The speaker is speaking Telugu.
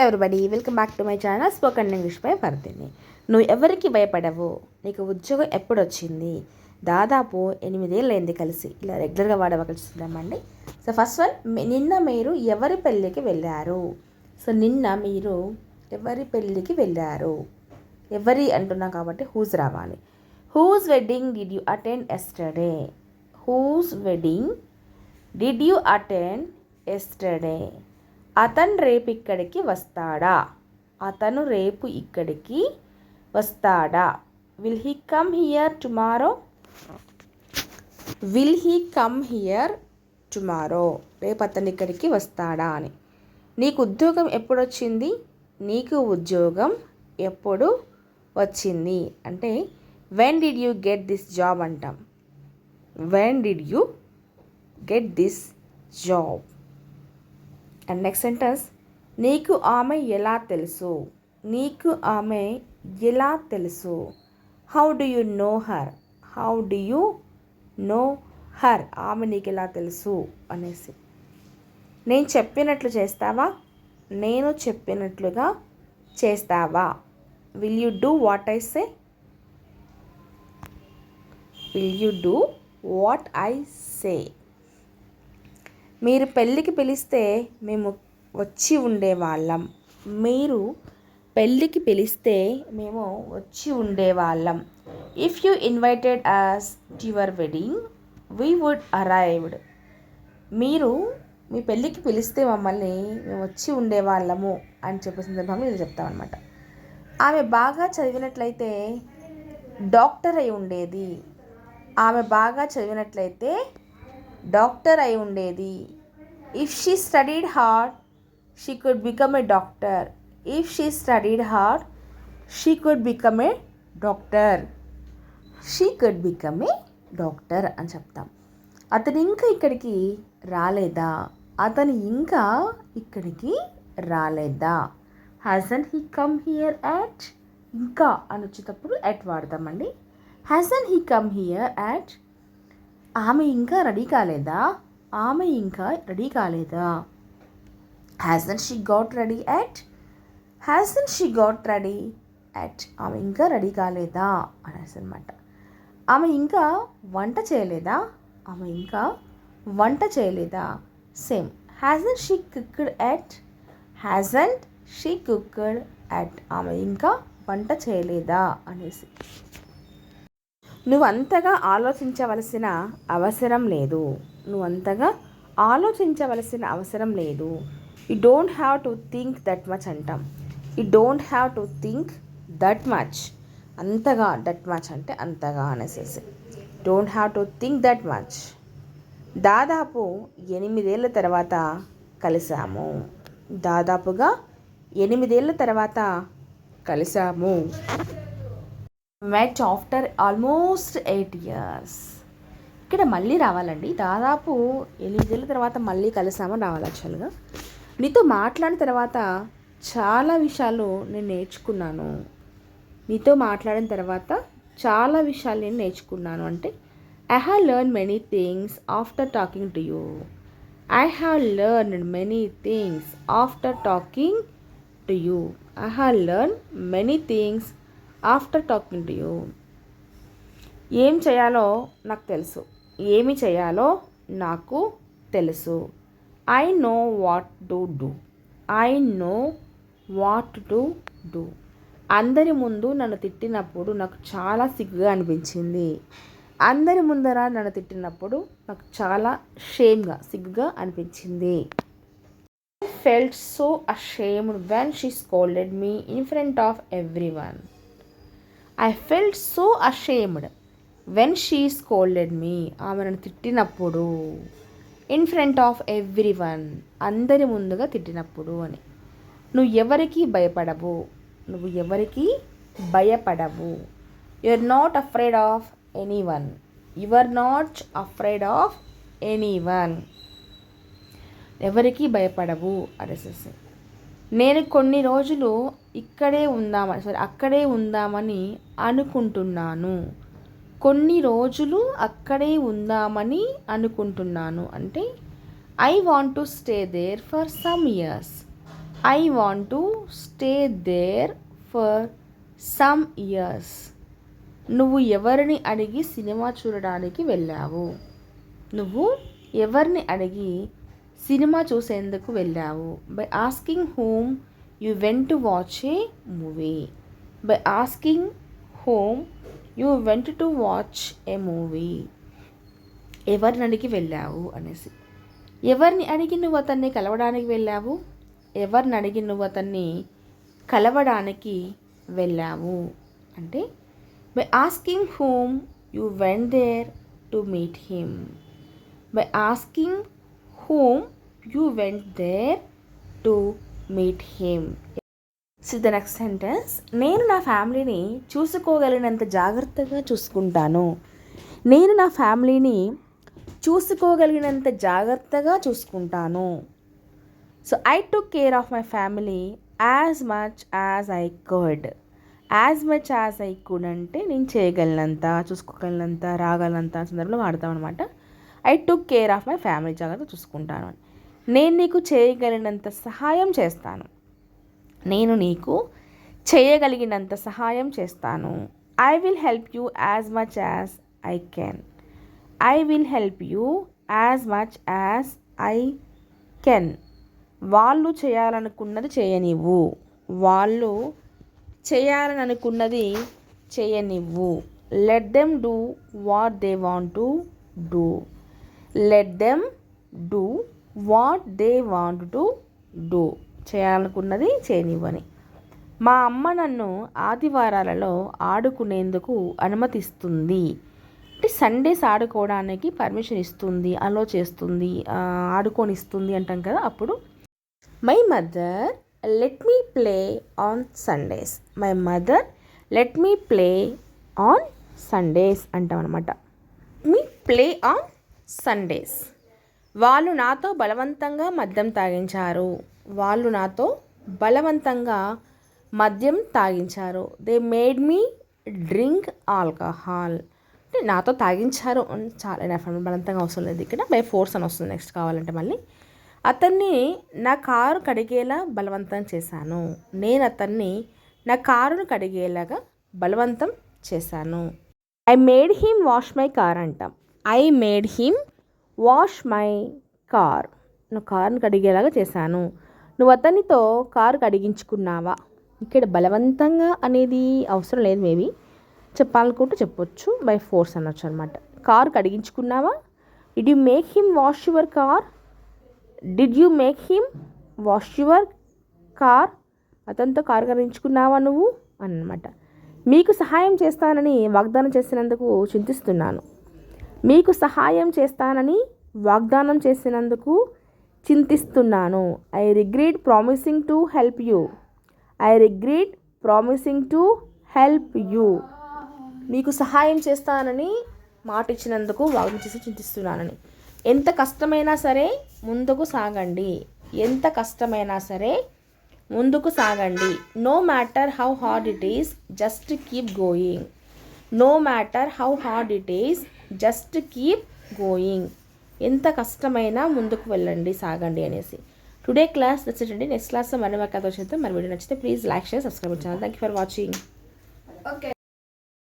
Everybody welcome back to my channel spoken English by Vardhini. నువ్వు ఎవరికి భయపడవు, నీకు ఉద్యోగం ఎప్పుడు వచ్చింది? దాదాపు 8 ఏళ్ళైంది కలిసి. ఇలా రెగ్యులర్గా వాడవలసిద్దామండి. సో ఫస్ట్ వన్, నిన్న మీరు ఎవరి పెళ్ళికి వెళ్ళారు? సో నిన్న మీరు ఎవరి పెళ్ళికి వెళ్ళారు? ఎవరి అంటున్నాం కాబట్టి హూజ్ రావాలి. Whose wedding did you attend yesterday? Whose wedding did you attend yesterday? అతను రేపు ఇక్కడికి వస్తాడా? అతను రేపు ఇక్కడికి వస్తాడా? Will he come here tomorrow? Will he come here tomorrow? రేపు అతను ఇక్కడికి వస్తాడా అని. నీకు ఉద్యోగం ఎప్పుడు వచ్చింది? నీకు ఉద్యోగం ఎప్పుడు వచ్చింది అంటే when did you get this job అంటాం. When did you get this job? And next sentence, నీకు ఆమె ఎలా తెలుసు? నీకు ఆమె ఎలా తెలుసు? How do you know her? How do you know her? ఆమె నీకు ఎలా తెలుసు అనేసి. నేను చెప్పినట్లు చేస్తావా? నేను చెప్పినట్లుగా చేస్తావా? Will you do what I say? Will you do what I say? మీరు పెళ్ళికి పిలిస్తే మేము వచ్చి ఉండేవాళ్ళం. మీరు పెళ్ళికి పిలిస్తే మేము వచ్చి ఉండేవాళ్ళం. If you invited us to your wedding we would arrived. మీరు మీ పెళ్ళికి పిలిస్తే మమ్మల్ని మేము వచ్చి ఉండేవాళ్ళము అని చెప్పే సందర్భంగా ఇది చెప్తామన్నమాట. ఆమె బాగా చదివినట్లయితే డాక్టర్ అయి ఉండేది. ఆమె బాగా చదివినట్లయితే డాక్టర్ అయి ఉండేది. If she studied hard she could become a doctor. If she studied hard she could become a doctor. She could become a doctor అని చెప్తాం. అతను ఇంకా ఇక్కడికి రాలేదా? అతను ఇంకా ఇక్కడికి రాలేదా? Hasn't he come here yet? ఇంకా అని వచ్చేటప్పుడు యాట్ వాడతామండి. Hasn't he come here yet? ఆమె ఇంకా రెడీ కాలేదా? ఆమె ఇంకా రెడీ కాలేదా? Hasn't she got ready yet? Hasn't she got ready yet? ఆమె ఇంకా రెడీ కాలేదా అనేసి అనమాట. ఆమె ఇంకా వంట చేయలేదా? ఆమె ఇంకా వంట చేయలేదా? Same. Hasn't she cooked at? Hasn't she cooked at? ఆమె ఇంకా వంట చేయలేదా అనేసి. నువ్వు అంతగా ఆలోచించవలసిన అవసరం లేదు. నువ్వు అంతగా ఆలోచించవలసిన అవసరం లేదు. You don't have to think that much అంటాం. You don't have to think that much. అంతగా, దట్ మచ్ అంటే అంతగా అనేసి. Don't have to think that much. దాదాపు 8 ఏళ్ళ తర్వాత కలిసాము. దాదాపుగా 8 ఏళ్ళ తర్వాత కలిసాము. మెట్ ఆఫ్టర్ ఆల్మోస్ట్ 8 years. ఇక్కడ మళ్ళీ రావాలండి. దాదాపు 8 ఏళ్ళ తర్వాత మళ్ళీ కలిసామని రావాలి. యాక్చువల్గా నీతో మాట్లాడిన తర్వాత చాలా విషయాలు నేను నేర్చుకున్నాను. నీతో మాట్లాడిన తర్వాత చాలా విషయాలు నేను నేర్చుకున్నాను అంటే I have learn many things after talking to you. I have learned many things after talking to you. I have learn many things after talking to you. ఏం చేయాలో నాకు తెలుసు. ఏమి చేయాలో నాకు తెలుసు. I know what to do. I know what to do. అందరి ముందు నన్ను తిట్టినప్పుడు నాకు చాలా సిగ్గుగా అనిపించింది. అందరి ముందర నన్ను తిట్టినప్పుడు నాకు చాలా షేమ్గా, సిగ్గుగా అనిపించింది. I felt so ashamed when she scolded me in front of everyone. I felt so ashamed when she scolded me. ఆమె నన్ను తిట్టినప్పుడు. ఇన్ ఫ్రంట్ ఆఫ్ ఎవ్రీవన్, అందరి ముందుగా తిట్టినప్పుడు అని. నువ్వు ఎవరికి భయపడవు. నువ్వు ఎవరికి భయపడవు. You are not afraid of anyone. You are not afraid of anyone. ఎవరికి భయపడవు అనేసి. నేను కొన్ని రోజులు అక్కడే ఉందామని అనుకుంటున్నాను. కొన్ని రోజులు అక్కడే ఉందామని అనుకుంటున్నాను అంటే I want to stay there for some years. I want to stay there for some years. నువ్వు ఎవరిని అడిగి సినిమా చూడడానికి వెళ్ళావు? నువ్వు ఎవరిని అడిగి సినిమా చూసేందుకు వెళ్ళావు? By asking whom you went to watch A movie. By asking whom you went to watch A movie. ఎవరిని అడిగి వెళ్ళావు అనేసి. ఎవరిని అడిగి నువ్వు అతన్ని కలవడానికి వెళ్ళావు? ఎవరిని అడిగి నువ్వు అతన్ని కలవడానికి వెళ్ళావు అంటే by asking whom you went there to meet him. By asking whom you went there to meet him. See the next sentence. నేను నా ఫ్యామిలీని చూసుకోగలిగినంత జాగ్రత్తగా చూసుకుంటాను. నేను నా ఫ్యామిలీని చూసుకోగలిగినంత జాగ్రత్తగా చూసుకుంటాను. So I took care of my family as much as I could. As much as I could అంటే నేను చేయగలిగినంత, చూసుకోగలిగినంత, రాగలిగినంత సందర్భంలో వాడతాం అనమాట. I took care of my family, జాగ్రత్త చూసుకుంటాను. నేను నీకు చేయగలిగినంత సహాయం చేస్తాను. నేను నీకు చేయగలిగినంత సహాయం చేస్తాను. I will help you as much as I can. I will help you as much as I can. వాళ్ళు చేయాలనుకున్నది చేయనివ్వు. వాళ్ళు చేయాలని అనుకున్నది చేయనివ్వు. Let them do what they want to do. Let them do what they want to do. చేయాలనుకున్నది చేయనివ్వని. మా అమ్మ నన్ను ఆదివారాలలో ఆడుకునేందుకు అనుమతిస్తుంది. అంటే సండేస్ ఆడుకోవడానికి పర్మిషన్ ఇస్తుంది, అలో చేస్తుంది, ఆడుకొనిస్తుంది అంటాం కదా. అప్పుడు my mother let me play on Sundays. My mother let me play on Sundays అంటాం అనమాట. Me play on Sundays. వాళ్ళు నాతో బలవంతంగా మద్యం తాగించారు. వాళ్ళు నాతో బలవంతంగా మద్యం తాగించారు. They made me drink alcohol. అంటే నాతో తాగించారు అని చాలా ఎనఫ్, బలవంతంగా అవసరం లేదు ఇక్కడ. బై ఫోర్స్ అని వస్తుంది నెక్స్ట్ కావాలంటే మళ్ళీ. అతన్ని నా కారు కడిగేలా బలవంతం చేశాను. నేను అతన్ని నా కారును కడిగేలాగా బలవంతం చేశాను. I made him wash my car అంటాం. I made him wash my car. నువ్వు కారును కడిగేలాగా చేశాను. నువ్వు అతనితో కారు కడిగించుకున్నావా? ఇక్కడ బలవంతంగా అనేది అవసరం లేదు, మేబీ చెప్పాలనుకుంటే చెప్పొచ్చు. బై ఫోర్స్ అనొచ్చు అనమాట. కారు కడిగించుకున్నావా? Did you make him wash your car. Did you make him wash your car. అతనితో కారు కడిగించుకున్నావా నువ్వు అన్నమాట. మీకు సహాయం చేస్తానని వాగ్దానం చేసినందుకు చింతిస్తున్నాను. మీకు సహాయం చేస్తానని వాగ్దానం చేసినందుకు చింతిస్తున్నాను. I regret promising to help you. I regret promising to help you. మీకు సహాయం చేస్తానని మాట ఇచ్చినందుకు వాగ్దానం చేసి చింతిస్తున్నానని. ఎంత కష్టమైనా సరే ముందుకు సాగండి. ఎంత కష్టమైనా సరే ముందుకు సాగండి. No matter how hard it is just keep going. No matter how hard it is just keep going. ఎంత కష్టమైనా ముందుకు వెళ్ళండి, సాగండి అనేసి. Today class నచ్చండి. నెక్స్ట్ క్లాస్లో మరొక కథ వచ్చేద్దాం. మరి వీడియో నచ్చితే please like, share, subscribe channel. Thank you for watching. Okay.